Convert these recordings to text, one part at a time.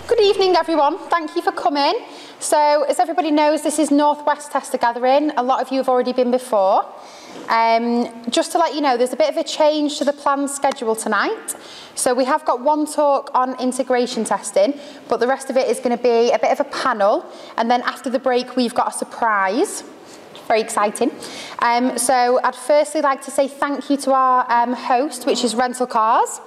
Good evening, everyone. Thank you for coming. So, as everybody knows, this is Northwest Tester Gathering. A lot of you have already been before. Just to let you know, there's a bit of a change to the planned schedule tonight. So we have got one talk on integration testing, but the rest of it is going to be a bit of a panel. And then after the break, we've got a surprise. Very exciting. So I'd firstly like to say thank you to our host, which is Rental Cars.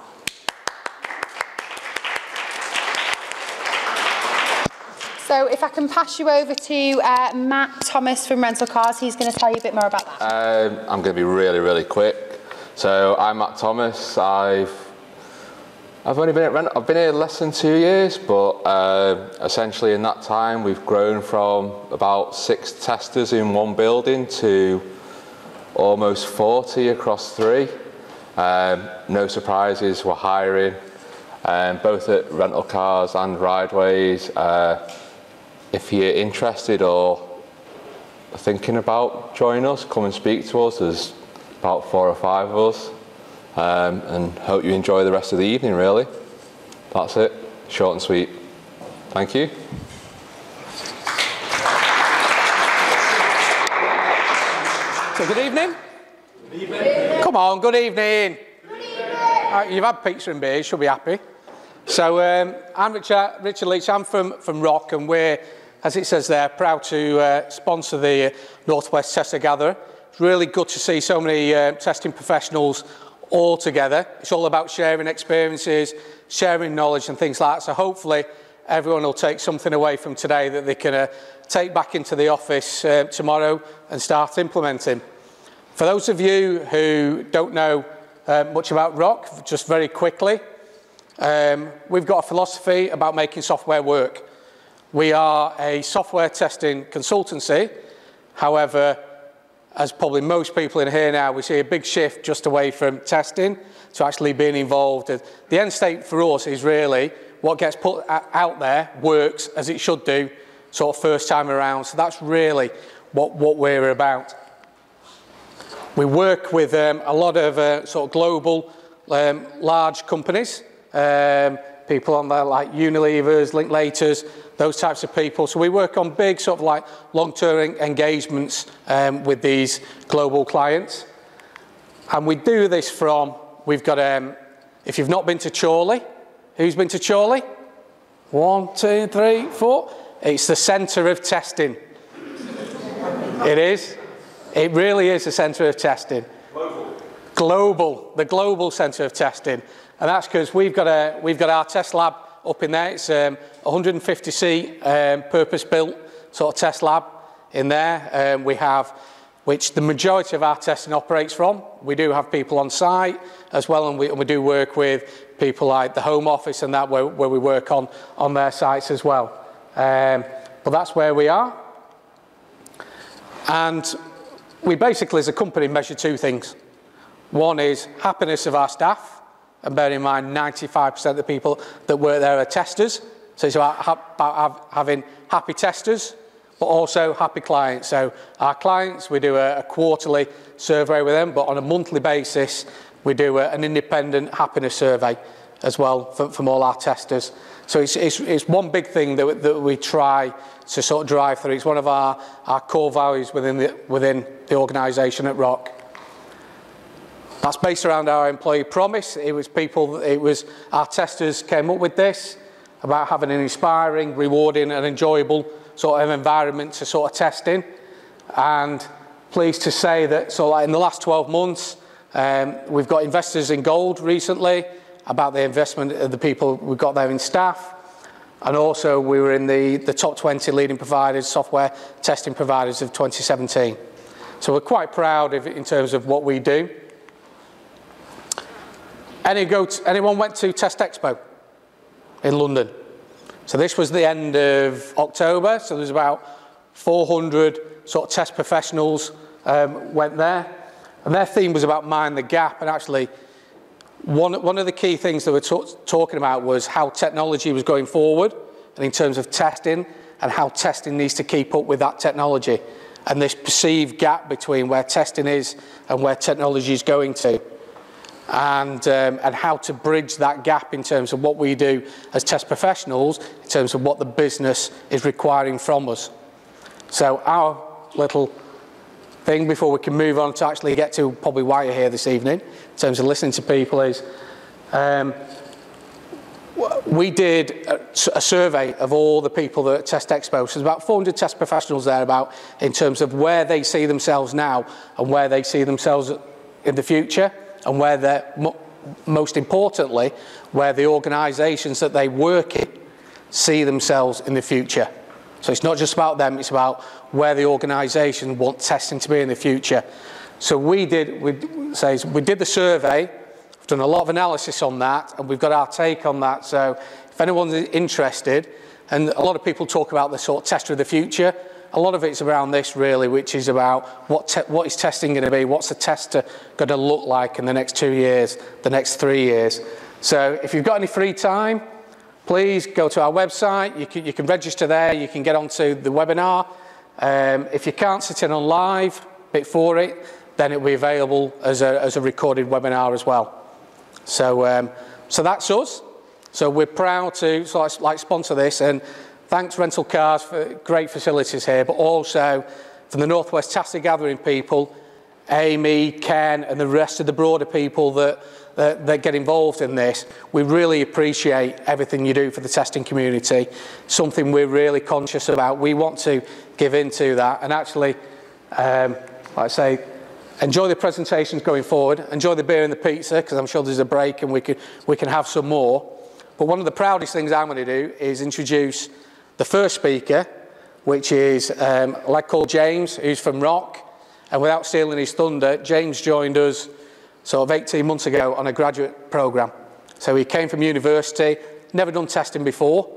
So if I can pass you over to Matt Thomas from Rental Cars, he's going to tell you a bit more about that. I'm going to be really quick. So I'm Matt Thomas. I've only been at Rental. I've been here less than 2 years, but essentially in that time we've grown from about 6 testers in one building to almost 40 across 3. No surprises, we're hiring, both at Rental Cars and Rideways. If you're interested or thinking about joining us, come and speak to us. There's about 4 or 5 of us, and hope you enjoy the rest of the evening, really. That's it, short and sweet. Thank you. So good evening. Good evening. Come on, good evening. Good evening. You've had pizza and beer, you should be happy. So I'm Richard Leach, I'm from Rock, and we're, as it says there, proud to sponsor the Northwest Tester Gatherer. It's really good to see so many testing professionals all together. It's all about sharing experiences, sharing knowledge and things like that. So hopefully everyone will take something away from today that they can take back into the office tomorrow and start implementing. For those of you who don't know much about Rock, just very quickly, we've got a philosophy about making software work. We are a software testing consultancy. However, as probably most people in here now, we see a big shift just away from testing to actually being involved. The end state for us is really what gets put out there works as it should do, sort of first time around. So that's really what we're about. We work with a lot of sort of global large companies, people on there like Unilevers, Linklaters, those types of people. So we work on big sort of like long-term engagements with these global clients. And we do this from, we've got, if you've not been to Chorley, who's been to Chorley? 1, 2, 3, 4. It's the centre of testing. It is. It really is the centre of testing. Global, the global centre of testing. And that's because we've got our test lab up in there. It's a 150-seat purpose-built sort of test lab in there. We have, which the majority of our testing operates from. We do have people on site as well, and we do work with people like the Home Office and that where we work on their sites as well. But that's where we are. And we basically, as a company, measure 2 things. One is happiness of our staff. And bear in mind, 95% of the people that work there are testers. So it's about having happy testers, but also happy clients. So our clients, we do a quarterly survey with them, but on a monthly basis, we do an independent happiness survey as well from all our testers. So it's one big thing that we try to sort of drive through. It's one of our core values within the organisation at Rock. That's based around our employee promise. It was our testers came up with this, about having an inspiring, rewarding and enjoyable sort of environment to sort of test in. And pleased to say that so like in the last 12 months, we've got investors in gold recently about the investment of the people we've got there in staff. And also we were in the top 20 leading providers, software testing providers of 2017. So we're quite proud in terms of what we do. Anyone went to Test Expo in London? So this was the end of October, so there's about 400 sort of test professionals went there. And their theme was about mind the gap, and actually one of the key things that we're talking about was how technology was going forward, and in terms of testing, and how testing needs to keep up with that technology, and this perceived gap between where testing is and where technology is going to. and how to bridge that gap in terms of what we do as test professionals, in terms of what the business is requiring from us. So our little thing before we can move on to actually get to probably why you're here this evening, in terms of listening to people, is we did a survey of all the people that are at Test Expo. So there's about 400 test professionals there about in terms of where they see themselves now and where they see themselves in the future, and where they're, most importantly, where the organisations that they work in see themselves in the future. So it's not just about them, it's about where the organisation want testing to be in the future. So we did the survey, we've done a lot of analysis on that, and we've got our take on that. So if anyone's interested, and a lot of people talk about the sort of tester of the future, a lot of it's around this really, which is about what is testing going to be, what's the tester going to look like in the next 2 years, the next 3 years. So if you've got any free time, please go to our website, you can register there, you can get onto the webinar. If you can't sit in on live before it, then it will be available as a recorded webinar as well. So, so that's us. So we're proud to sponsor this, and thanks Rental Cars for great facilities here, but also from the Northwest Taster Gathering people, Amy, Ken, and the rest of the broader people that get involved in this. We really appreciate everything you do for the testing community, something we're really conscious about. We want to give into that, and actually, like I say, enjoy the presentations going forward, enjoy the beer and the pizza, because I'm sure there's a break and we can have some more. But one of the proudest things I'm going to do is introduce the first speaker, which is a lad called James, who's from Rock. And without stealing his thunder, James joined us sort of 18 months ago on a graduate programme. So he came from university, never done testing before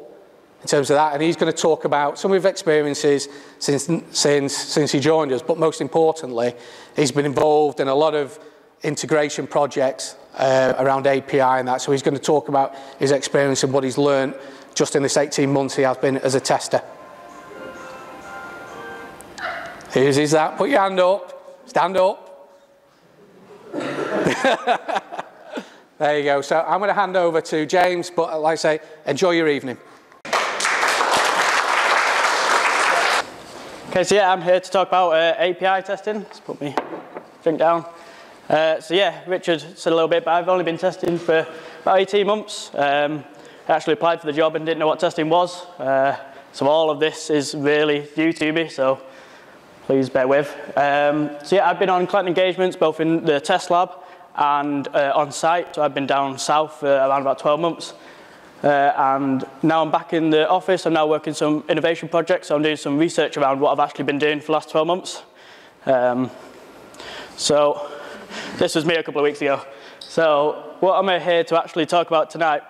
in terms of that, and he's going to talk about some of his experiences since he joined us. But most importantly, he's been involved in a lot of integration projects around API and that. So he's going to talk about his experience and what he's learned just in this 18 months he has been as a tester. Whose is that? Put your hand up. Stand up. There you go. So I'm going to hand over to James, but like I say, enjoy your evening. Okay, so yeah, I'm here to talk about API testing. Let's put my drink down. So yeah, Richard said a little bit, but I've only been testing for about 18 months. I actually applied for the job and didn't know what testing was. So all of this is really new to me, so please bear with. So yeah, I've been on client engagements, both in the test lab and on site. So I've been down south for around about 12 months. And now I'm back in the office. I'm now working some innovation projects. So I'm doing some research around what I've actually been doing for the last 12 months. So this was me a couple of weeks ago. So what I'm here to actually talk about tonight.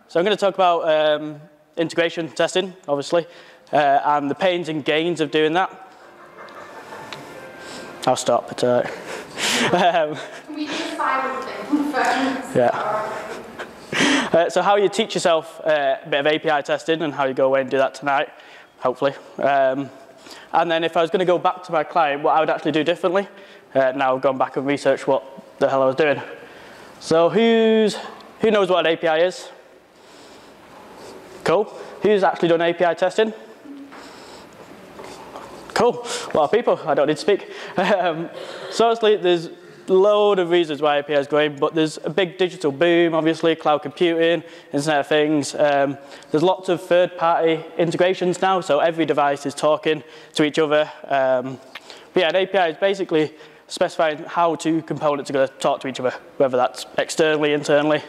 So I'm going to talk about integration testing, obviously, and the pains and gains of doing that. I'll stop, but Can we do silently? Yeah. So how you teach yourself a bit of API testing and how you go away and do that tonight, hopefully. And then if I was going to go back to my client, what I would actually do differently. Now I've gone back and researched what the hell I was doing. So who knows what an API is? Cool. Who's actually done API testing? Cool. A lot of people. I don't need to speak. So obviously there's a load of reasons why API is growing, but there's a big digital boom, obviously, cloud computing, Internet of Things. There's lots of third-party integrations now, so every device is talking to each other. But yeah, an API is basically specifying how two components are going to talk to each other, whether that's externally, internally.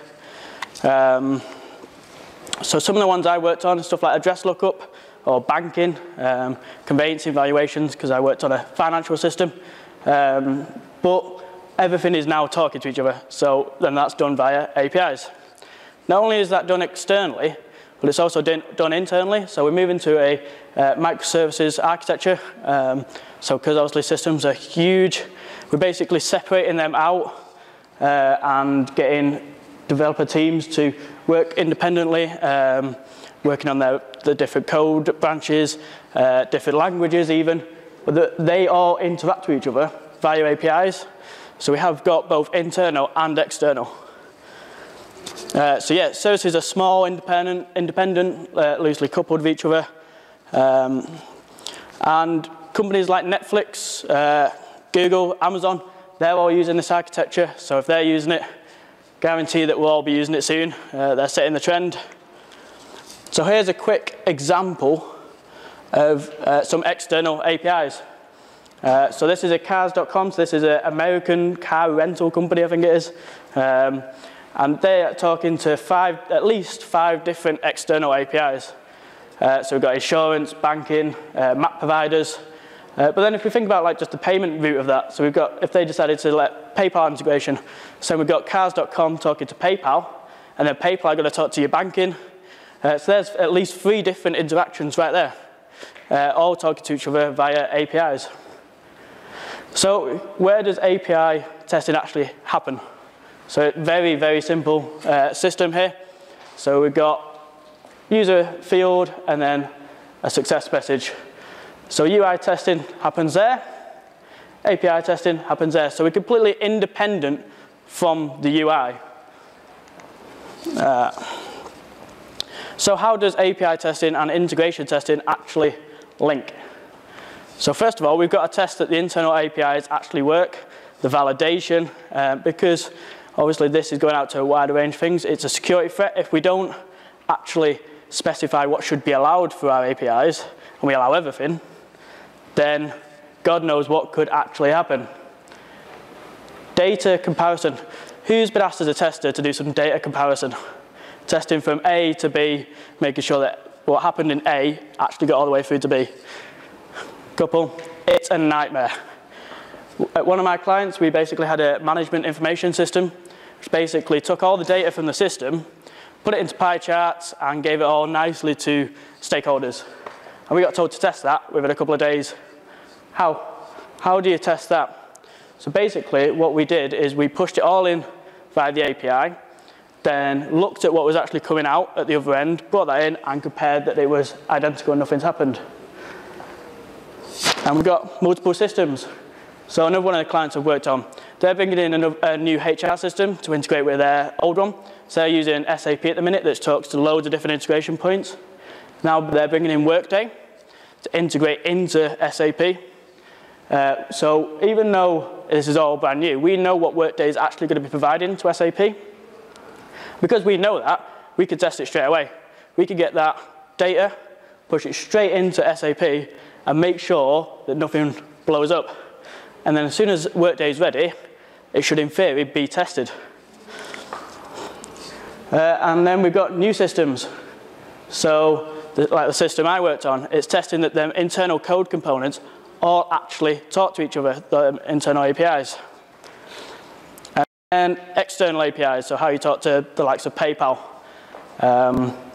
So some of the ones I worked on are stuff like address lookup or banking, conveyancing valuations, because I worked on a financial system. But everything is now talking to each other, so then that's done via APIs. Not only is that done externally, but it's also done internally. So we're moving to a microservices architecture. So because obviously systems are huge, we're basically separating them out and getting developer teams to work independently, working on the different code branches, different languages even, but they all interact with each other via APIs. So we have got both internal and external. So yeah, services are small, independent, loosely coupled with each other. And companies like Netflix, Google, Amazon, they're all using this architecture. So if they're using it, guarantee that we'll all be using it soon. They're setting the trend. So here's a quick example of some external APIs. So this is a cars.com. So this is an American car rental company, I think it is. And they are talking to at least five different external APIs. So we've got insurance, banking, map providers. But then if we think about like just the payment route of that, so we've got, if they decided to let PayPal integration, so we've got cars.com talking to PayPal, and then PayPal are going to talk to your banking. So there's at least 3 different interactions right there, all talking to each other via APIs. So where does API testing actually happen? So very, very simple system here. So we've got user field and then a success message. So UI testing happens there, API testing happens there. So we're completely independent from the UI. So how does API testing and integration testing actually link? So first of all, we've got to test that the internal APIs actually work, the validation, because obviously this is going out to a wider range of things. It's a security threat. If we don't actually specify what should be allowed through our APIs, and we allow everything, then God knows what could actually happen. Data comparison. Who's been asked as a tester to do some data comparison? Testing from A to B, making sure that what happened in A actually got all the way through to B. Couple, it's a nightmare. At one of my clients, we basically had a management information system, which basically took all the data from the system, put it into pie charts, and gave it all nicely to stakeholders. And we got told to test that within a couple of days. How do you test that? So basically, what we did is we pushed it all in via the API, then looked at what was actually coming out at the other end, brought that in, and compared that it was identical and nothing's happened. And we've got multiple systems. So another one of the clients I've worked on, they're bringing in a new HR system to integrate with their old one. So they're using SAP at the minute that talks to loads of different integration points. Now they're bringing in Workday to integrate into SAP. So even though this is all brand new, we know what Workday is actually going to be providing to SAP. Because we know that, we could test it straight away. We could get that data, push it straight into SAP, and make sure that nothing blows up. And then as soon as Workday is ready, it should in theory be tested. And then we've got new systems. So like the system I worked on, it's testing that the internal code components all actually talk to each other, the internal APIs. And external APIs, so how you talk to the likes of PayPal,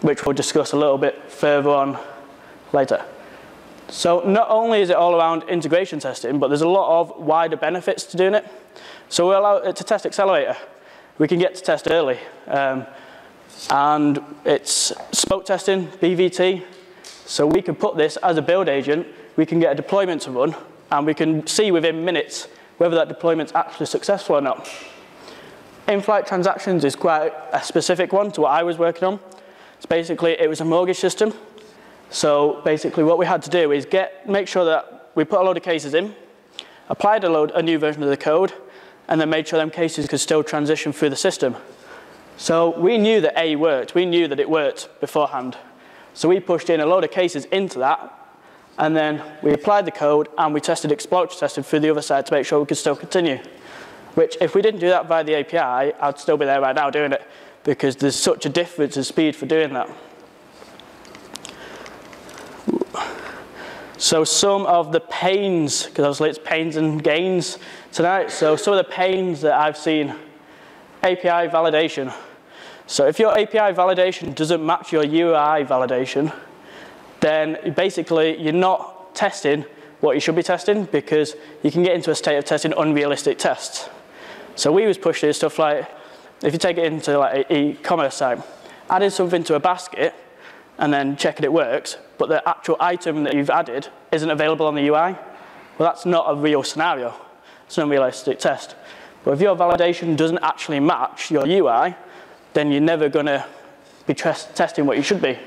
which we'll discuss a little bit further on later. So not only is it all around integration testing, but there's a lot of wider benefits to doing it. So we allow it to test Accelerator. We can get to test early. And it's spoke testing, BVT. So we can put this as a build agent, we can get a deployment to run, and we can see within minutes whether that deployment's actually successful or not. In-flight transactions is quite a specific one to what I was working on. It's basically, it was a mortgage system. So basically what we had to do is make sure that we put a load of cases in, applied a new version of the code, and then made sure them cases could still transition through the system. So we knew that A worked. We knew that it worked beforehand. So we pushed in a load of cases into that, and then we applied the code, and we tested exploratory testing through the other side to make sure we could still continue. Which, if we didn't do that via the API, I'd still be there right now doing it, because there's such a difference in speed for doing that. So some of the pains, because obviously it's pains and gains tonight, so some of the pains that I've seen, API validation. So if your API validation doesn't match your UI validation, then basically you're not testing what you should be testing, because you can get into a state of testing unrealistic tests. So we was pushing stuff like, if you take it into like an e-commerce site, adding something to a basket and then checking it works, but the actual item that you've added isn't available on the UI, well, that's not a real scenario. It's an unrealistic test. But if your validation doesn't actually match your UI, then you're never going to be testing what you should be.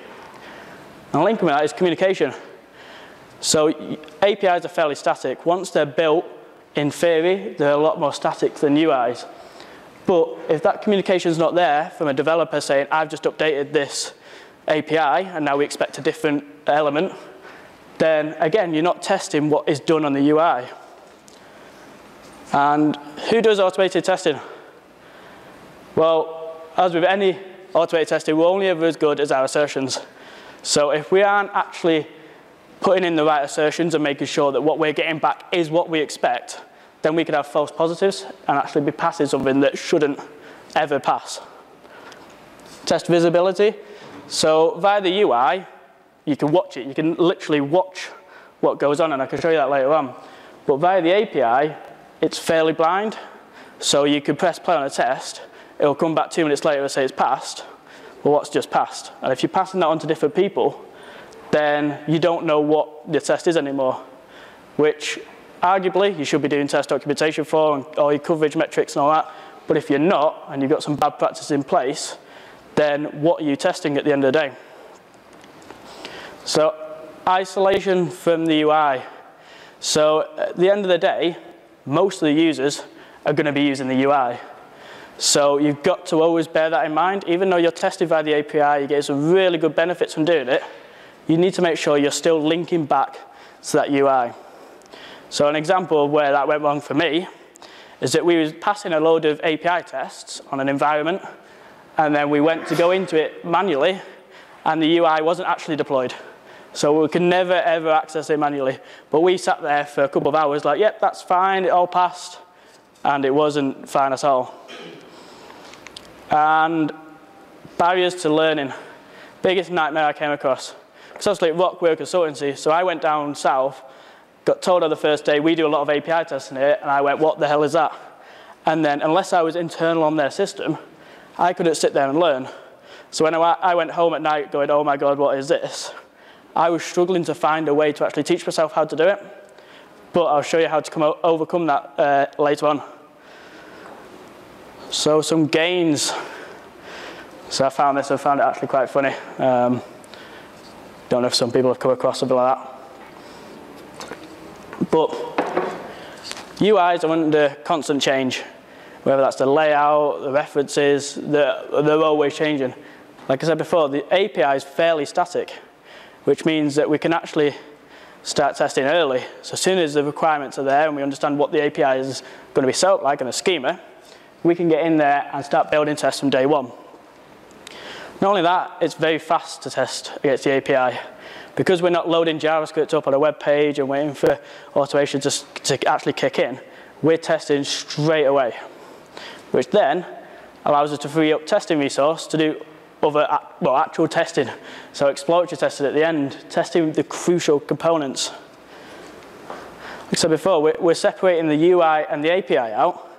And linking with that is communication. So APIs are fairly static. Once they're built, in theory, they're a lot more static than UIs. But if that communication is not there from a developer saying, I've just updated this API and now we expect a different element, then again, you're not testing what is done on the UI. And who does automated testing? Well, as with any automated testing, we're only ever as good as our assertions. So if we aren't actually putting in the right assertions and making sure that what we're getting back is what we expect, then we could have false positives and actually be passing something that shouldn't ever pass. Test visibility. So via the UI, you can watch it. You can literally watch what goes on, and I can show you that later on. But via the API, it's fairly blind. So you could press play on a test. It'll come back 2 minutes later and say it's passed. Well, what's just passed? And if you're passing that on to different people, then you don't know what the test is anymore, which arguably you should be doing test documentation for and all your coverage metrics and all that. But if you're not, and you've got some bad practices in place, then what are you testing at the end of the day? So isolation from the UI. So at the end of the day, most of the users are going to be using the UI. So you've got to always bear that in mind. Even though you're tested via the API, you get some really good benefits from doing it, you need to make sure you're still linking back to that UI. So an example of where that went wrong for me is that we were passing a load of API tests on an environment, and then we went to go into it manually, and the UI wasn't actually deployed. So we could never, ever access it manually. But we sat there for a couple of hours like, yep, that's fine, it all passed. And it wasn't fine at all. And barriers to learning. Biggest nightmare I came across. Because obviously at Rock, we're a consultancy, so I went down south, got told on the first day, we do a lot of API testing here, and I went, what the hell is that? And then, unless I was internal on their system, I couldn't sit there and learn. So when I went home at night going, oh my God, what is this? I was struggling to find a way to actually teach myself how to do it, but I'll show you how to overcome that later on. So some gains. So I found it actually quite funny. Don't know if some people have come across something like that. But UIs are under constant change, whether that's the layout, the references, they're always changing. Like I said before, the API is fairly static, which means that we can actually start testing early. So as soon as the requirements are there and we understand what the API is going to be set up like in a schema, we can get in there and start building tests from day one. Not only that, it's very fast to test against the API. Because we're not loading JavaScript up on a web page and waiting for automation to actually kick in, we're testing straight away, which then allows us to free up testing resource to do other, well, actual testing. So exploratory testing at the end, testing the crucial components. Like I said before, we're separating the UI and the API out,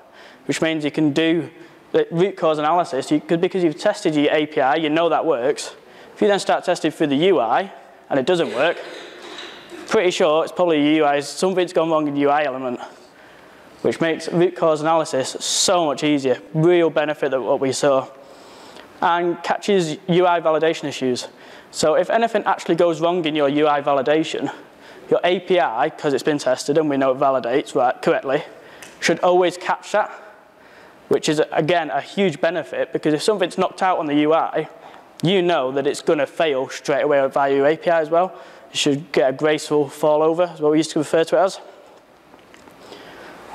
which means you can do the root cause analysis. Because you've tested your API, you know that works. If you then start testing through the UI and it doesn't work, pretty sure it's probably your UI, something's gone wrong in the UI element, which makes root cause analysis so much easier. Real benefit of what we saw. And catches UI validation issues. So if anything actually goes wrong in your UI validation, your API, because it's been tested and we know it validates correctly, should always catch that, which is, again, a huge benefit, because if something's knocked out on the UI, you know that it's going to fail straight away via your API as well. You should get a graceful fallover, is what we used to refer to it as.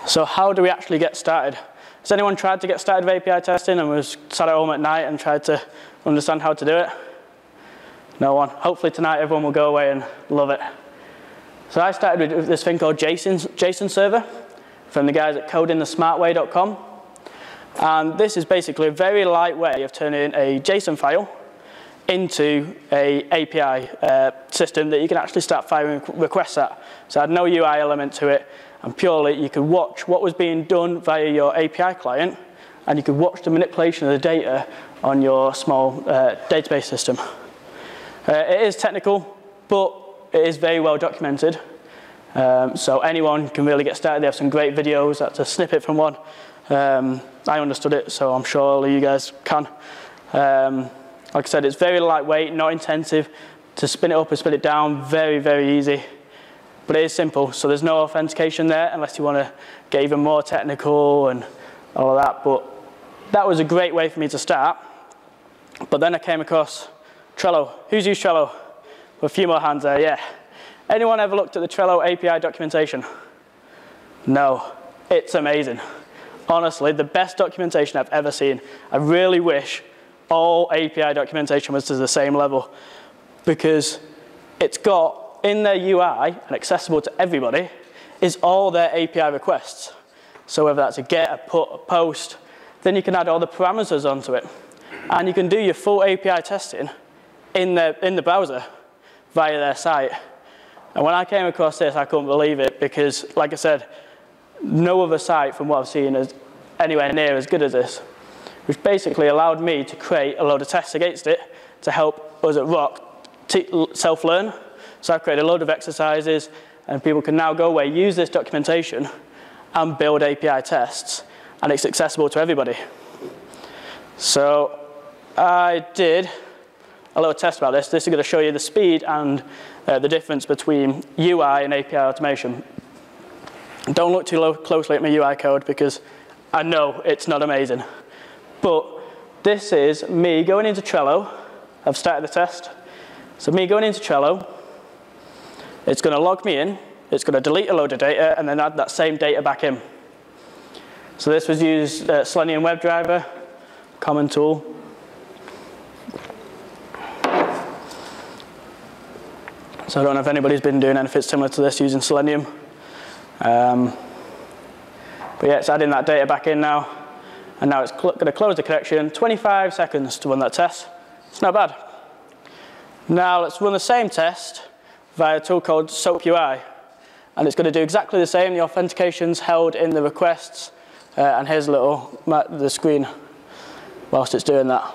So how do we actually get started? Has anyone tried to get started with API testing and was sat at home at night and tried to understand how to do it? No one. Hopefully tonight everyone will go away and love it. So I started with this thing called JSON server from the guys at codingthesmartway.com. And this is basically a very light way of turning a JSON file into an API system that you can actually start firing requests at. So it had no UI element to it, and purely you could watch what was being done via your API client, and you could watch the manipulation of the data on your small database system. It is technical, but it is very well documented. So anyone can really get started. They have some great videos. That's a snippet from one. I understood it, so I'm sure all of you guys can. Like I said, it's very lightweight, not intensive. To spin it up and spin it down, very, very easy. But it is simple, so there's no authentication there unless you want to get even more technical and all of that. But that was a great way for me to start. But then I came across Trello. Who's used Trello? A few more hands there, yeah. Anyone ever looked at the Trello API documentation? No, it's amazing. Honestly, the best documentation I've ever seen. I really wish all API documentation was to the same level, because it's got in their UI and accessible to everybody is all their API requests. So whether that's a get, a put, a post, then you can add all the parameters onto it. And you can do your full API testing in the browser via their site. And when I came across this, I couldn't believe it, because like I said, no other site from what I've seen is anywhere near as good as this, which basically allowed me to create a load of tests against it to help us at Rock self-learn. So I've created a load of exercises, and people can now go away, use this documentation, and build API tests, and it's accessible to everybody. So I did a little test about this. This is going to show you the speed and the difference between UI and API automation. Don't look too closely at my UI code, because I know it's not amazing. But this is me going into Trello. I've started the test. So me going into Trello, it's going to log me in, it's going to delete a load of data, and then add that same data back in. So this was used Selenium WebDriver, common tool. So I don't know if anybody's been doing anything similar to this using Selenium. But yeah, it's adding that data back in now. And now it's going to close the connection. 25 seconds to run that test. It's not bad. Now let's run the same test via a tool called SOAP UI. And it's going to do exactly the same. The authentication's held in the requests. And here's the screen whilst it's doing that.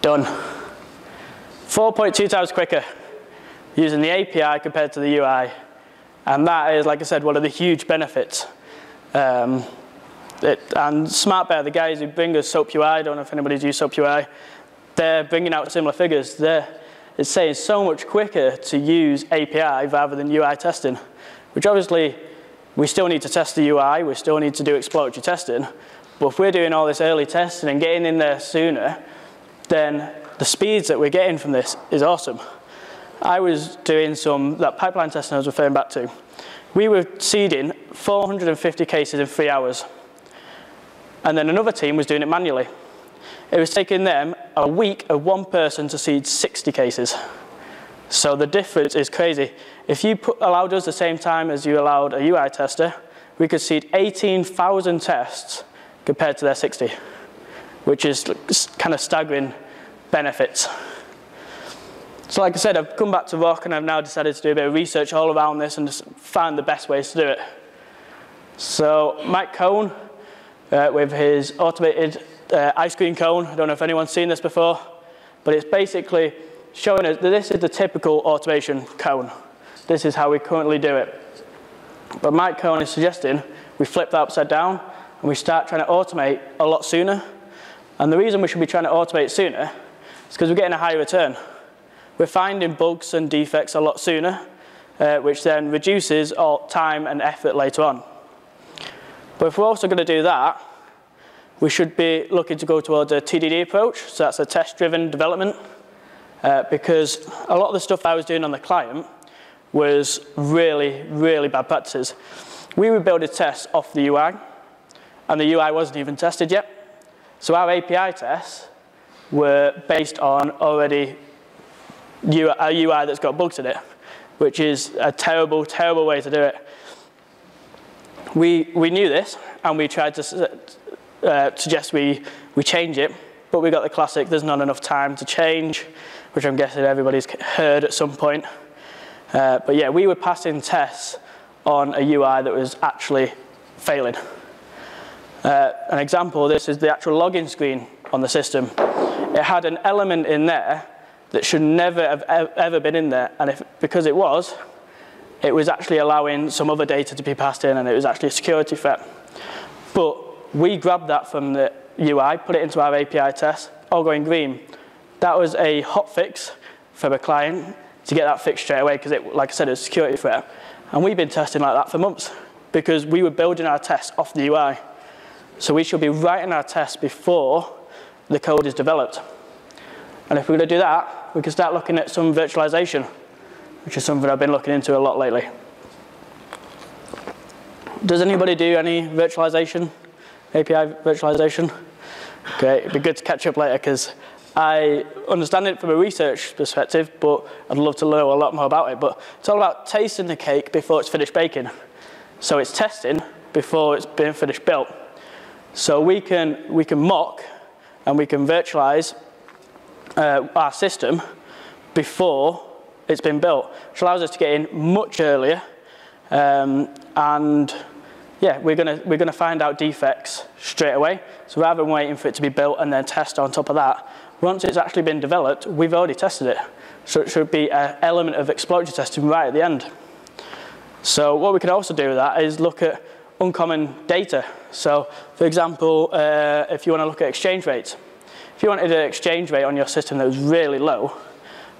Done. 4.2 times quicker using the API compared to the UI. And that is, like I said, one of the huge benefits. And SmartBear, the guys who bring us SOAP UI, I don't know if anybody's used SOAP UI, they're bringing out similar figures. It's saying so much quicker to use API rather than UI testing, which obviously we still need to test the UI, we still need to do exploratory testing, but if we're doing all this early testing and getting in there sooner, then the speeds that we're getting from this is awesome. I was doing that pipeline testing I was referring back to. We were seeding 450 cases in 3 hours. And then another team was doing it manually. It was taking them a week of one person to seed 60 cases. So the difference is crazy. If you allowed us the same time as you allowed a UI tester, we could seed 18,000 tests compared to their 60, which is kind of staggering benefits. So like I said, I've come back to Rock and I've now decided to do a bit of research all around this and just find the best ways to do it. So Mike Cohn, with his automated ice cream cone, I don't know if anyone's seen this before, but it's basically showing us that this is the typical automation cone. This is how we currently do it. But Mike Cohn is suggesting we flip that upside down and we start trying to automate a lot sooner. And the reason we should be trying to automate sooner is because we're getting a higher return. We're finding bugs and defects a lot sooner, which then reduces all time and effort later on. But if we're also going to do that, we should be looking to go towards a TDD approach, so that's a test-driven development, because a lot of the stuff I was doing on the client was really, really bad practices. We were building tests off the UI, and the UI wasn't even tested yet. So our API tests were based on already a UI that's got bugs in it, which is a terrible, terrible way to do it. We knew this, and we tried to suggest we change it, but we got the classic, there's not enough time to change, which I'm guessing everybody's heard at some point. But yeah, we were passing tests on a UI that was actually failing. An example of this is the actual login screen on the system. It had an element in there that should never have ever been in there, and because it was, it was actually allowing some other data to be passed in, and it was actually a security threat. But we grabbed that from the UI, put it into our API test, all going green. That was a hot fix for the client to get that fixed straight away, because, like I said, it's a security threat. And we've been testing like that for months, because we were building our tests off the UI. So we should be writing our tests before the code is developed. And if we're going to do that, we can start looking at some virtualization, which is something I've been looking into a lot lately. Does anybody do any virtualization, API virtualization? Okay, it'd be good to catch up later, because I understand it from a research perspective, but I'd love to know a lot more about it. But it's all about tasting the cake before it's finished baking. So it's testing before it's been finished built. So we can mock and we can virtualize our system before it's been built, which allows us to get in much earlier. And yeah, we're gonna find out defects straight away. So rather than waiting for it to be built and then test on top of that, once it's actually been developed, we've already tested it. So it should be an element of exploratory testing right at the end. So what we can also do with that is look at uncommon data. So for example, if you want to look at exchange rates, if you wanted an exchange rate on your system that was really low,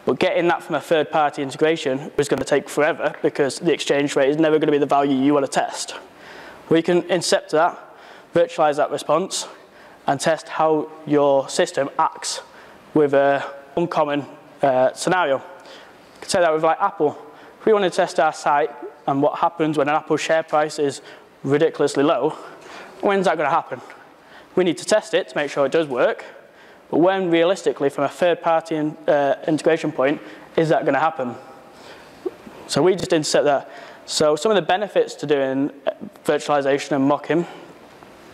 but getting that from a third-party integration was going to take forever, because the exchange rate is never going to be the value you want to test. We can incept that, virtualize that response, and test how your system acts with an uncommon scenario. You could say that with like Apple. If we want to test our site and what happens when an Apple share price is ridiculously low, when's that going to happen? We need to test it to make sure it does work, but when realistically, from a third-party integration point, is that going to happen? So we just intercept that. So some of the benefits to doing virtualization and mocking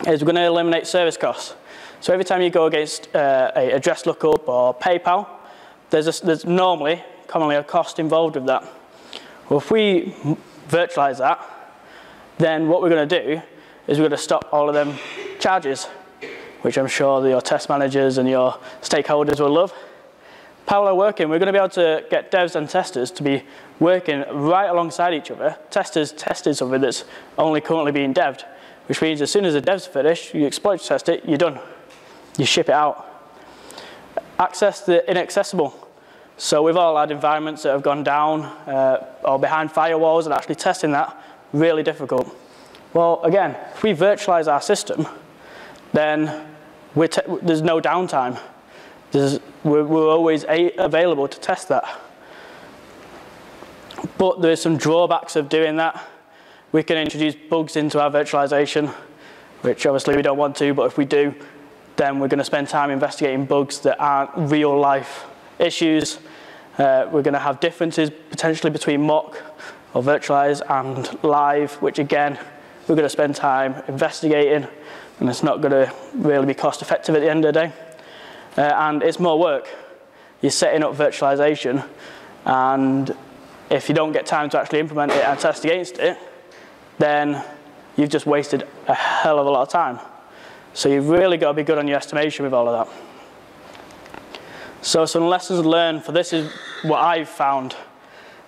is we're going to eliminate service costs. So every time you go against a address lookup or PayPal, there's normally, commonly, a cost involved with that. Well, if we virtualize that, then what we're going to do is we're going to stop all of them charges, which I'm sure your test managers and your stakeholders will love. Parallel working, we're going to be able to get devs and testers to be working right alongside each other. Testers testing something that's only currently being devved, which means as soon as the dev's finished, you exploit test it, you're done. You ship it out. Access the inaccessible. So we've all had environments that have gone down or behind firewalls, and actually testing that, really difficult. Well, again, if we virtualize our system, then there's no downtime. We're always available to test that. But there's some drawbacks of doing that. We can introduce bugs into our virtualization, which obviously we don't want to, but if we do, then we're going to spend time investigating bugs that aren't real life issues. We're going to have differences potentially between mock or virtualize and live, which again, we're going to spend time investigating, and it's not going to really be cost effective at the end of the day. And it's more work. You're setting up virtualization, and if you don't get time to actually implement it and test against it, then you've just wasted a hell of a lot of time. So you've really got to be good on your estimation with all of that. So some lessons learned for this is what I've found.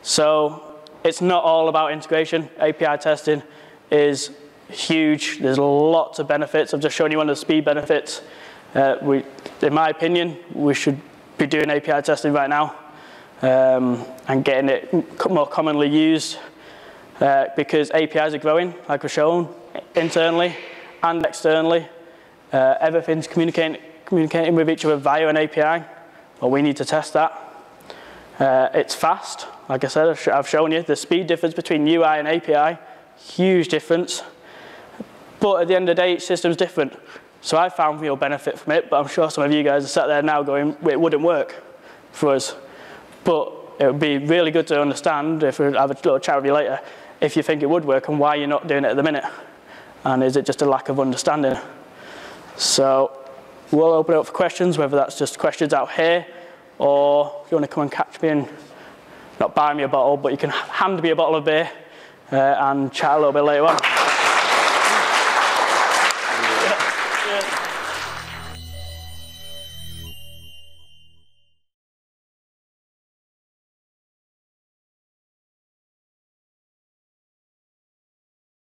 So it's not all about integration. API testing is huge. There's lots of benefits. I've just shown you one of the speed benefits. In my opinion, we should be doing API testing right now and getting it more commonly used because APIs are growing, like we've shown, internally and externally. Everything's communicating with each other via an API. Well, we need to test that. It's fast. Like I said, I've shown you the speed difference between UI and API. Huge difference. But at the end of the day, each system's different. So I found real benefit from it, but I'm sure some of you guys are sat there now going, it wouldn't work for us. But it would be really good to understand, if we have a little chat with you later, if you think it would work and why you're not doing it at the minute. And is it just a lack of understanding? So we'll open it up for questions, whether that's just questions out here, or if you want to come and catch me and not buy me a bottle, but you can hand me a bottle of beer and chat a little bit later on.